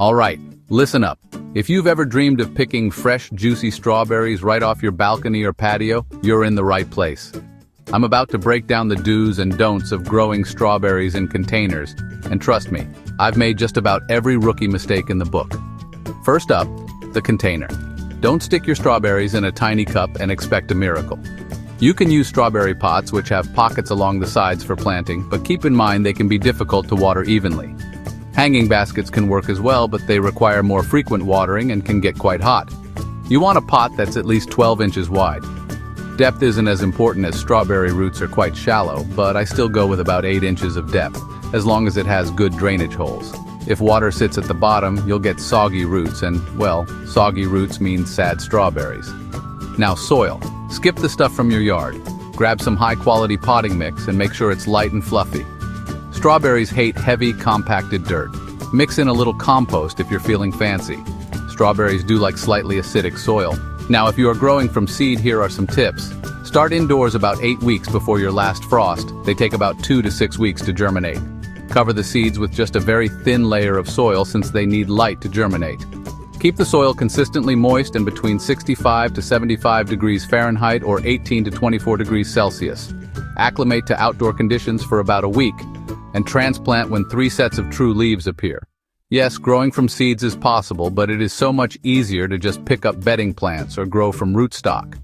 Alright, listen up. If you've ever dreamed of picking fresh, juicy strawberries right off your balcony or patio, you're in the right place. I'm about to break down the do's and don'ts of growing strawberries in containers, and trust me, I've made just about every rookie mistake in the book. First up, the container. Don't stick your strawberries in a tiny cup and expect a miracle. You can use strawberry pots which have pockets along the sides for planting, but keep in mind they can be difficult to water evenly. Hanging baskets can work as well, but they require more frequent watering and can get quite hot. You want a pot that's at least 12 inches wide. Depth isn't as important as strawberry roots are quite shallow, but I still go with about 8 inches of depth, as long as it has good drainage holes. If water sits at the bottom, you'll get soggy roots and, well, soggy roots means sad strawberries. Now soil. Skip the stuff from your yard. Grab some high-quality potting mix and make sure it's light and fluffy. Strawberries hate heavy, compacted dirt. Mix in a little compost if you're feeling fancy. Strawberries do like slightly acidic soil. Now, if you are growing from seed, here are some tips. Start indoors about 8 weeks before your last frost. They take about 2 to 6 weeks to germinate. Cover the seeds with just a very thin layer of soil since they need light to germinate. Keep the soil consistently moist and between 65 to 75 degrees Fahrenheit or 18 to 24 degrees Celsius. Acclimate to outdoor conditions for about a week, and transplant when 3 sets of true leaves appear. Yes, growing from seeds is possible, but it is so much easier to just pick up bedding plants or grow from rootstock.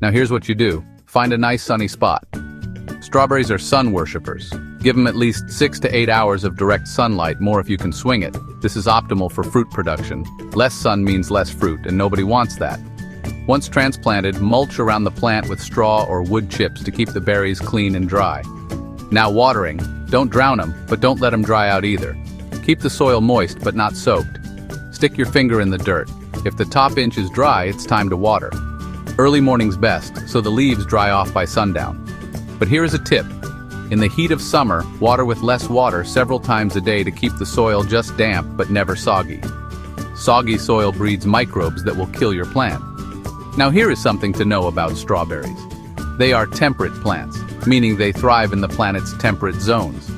Now here's what you do. Find a nice sunny spot. Strawberries are sun worshippers. Give them at least 6 to 8 hours of direct sunlight, more if you can swing it. This is optimal for fruit production. Less sun means less fruit, and nobody wants that. Once transplanted, mulch around the plant with straw or wood chips to keep the berries clean and dry. Now watering. Don't drown them, but don't let them dry out either. Keep the soil moist but not soaked. Stick your finger in the dirt. If the top inch is dry, it's time to water. Early morning's best, so the leaves dry off by sundown. But here is a tip. In the heat of summer, water with less water several times a day to keep the soil just damp but never soggy. Soggy soil breeds microbes that will kill your plant. Now here is something to know about strawberries. They are temperate plants, meaning they thrive in the planet's temperate zones.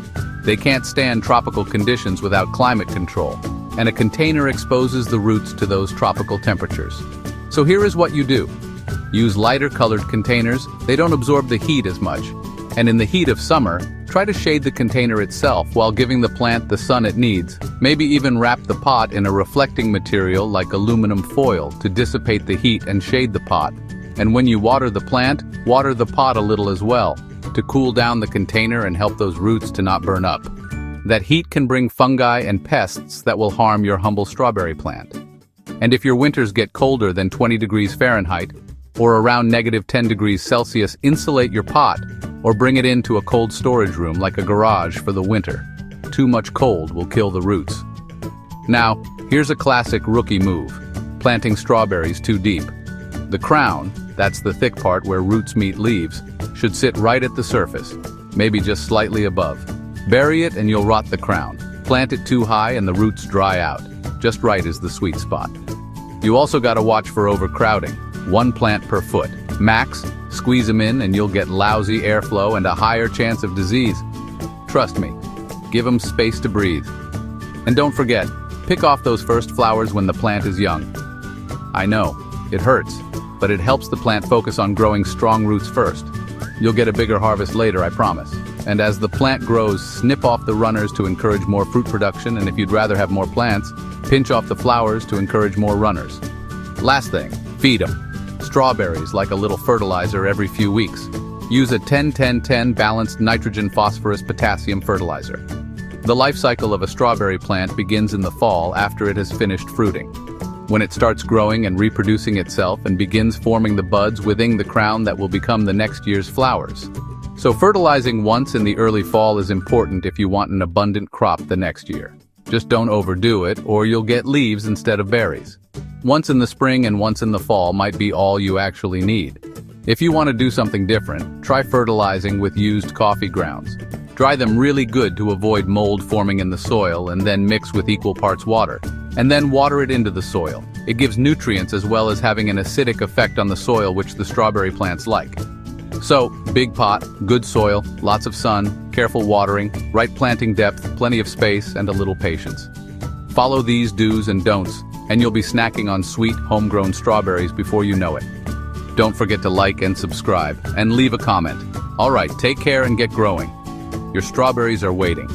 They can't stand tropical conditions without climate control, and a container exposes the roots to those tropical temperatures. So here is what you do. Use lighter colored containers. They don't absorb the heat as much. And in the heat of summer, try to shade the container itself while giving the plant the sun it needs. Maybe even wrap the pot in a reflecting material like aluminum foil to dissipate the heat and shade the pot. And when you water the plant, water the pot a little as well, to cool down the container and help those roots to not burn up. That heat can bring fungi and pests that will harm your humble strawberry plant. And if your winters get colder than 20 degrees Fahrenheit, or around -10 degrees Celsius, insulate your pot, or bring it into a cold storage room like a garage for the winter. Too much cold will kill the roots. Now, here's a classic rookie move. Planting strawberries too deep. The crown, that's the thick part where roots meet leaves, should sit right at the surface, maybe just slightly above. Bury it and you'll rot the crown. Plant it too high and the roots dry out. Just right is the sweet spot. You also gotta watch for overcrowding. 1 plant per foot. Max, squeeze them in and you'll get lousy airflow and a higher chance of disease. Trust me, give them space to breathe. And don't forget, pick off those first flowers when the plant is young. I know, it hurts, but it helps the plant focus on growing strong roots first. You'll get a bigger harvest later, I promise. And as the plant grows, snip off the runners to encourage more fruit production, and if you'd rather have more plants, pinch off the flowers to encourage more runners. Last thing, feed them. Strawberries like a little fertilizer every few weeks. Use a 10-10-10 balanced nitrogen-phosphorus-potassium fertilizer. The life cycle of a strawberry plant begins in the fall after it has finished fruiting, when it starts growing and reproducing itself and begins forming the buds within the crown that will become the next year's flowers. So fertilizing once in the early fall is important if you want an abundant crop the next year. Just don't overdo it or you'll get leaves instead of berries. Once in the spring and once in the fall might be all you actually need. If you want to do something different, try fertilizing with used coffee grounds. Dry them really good to avoid mold forming in the soil and then mix with equal parts water. And then water it into the soil. It gives nutrients as well as having an acidic effect on the soil which the strawberry plants like. So, big pot, good soil, lots of sun, careful watering, right planting depth, plenty of space, and a little patience. Follow these do's and don'ts, and you'll be snacking on sweet, homegrown strawberries before you know it. Don't forget to like and subscribe, and leave a comment. All right, take care and get growing. Your strawberries are waiting.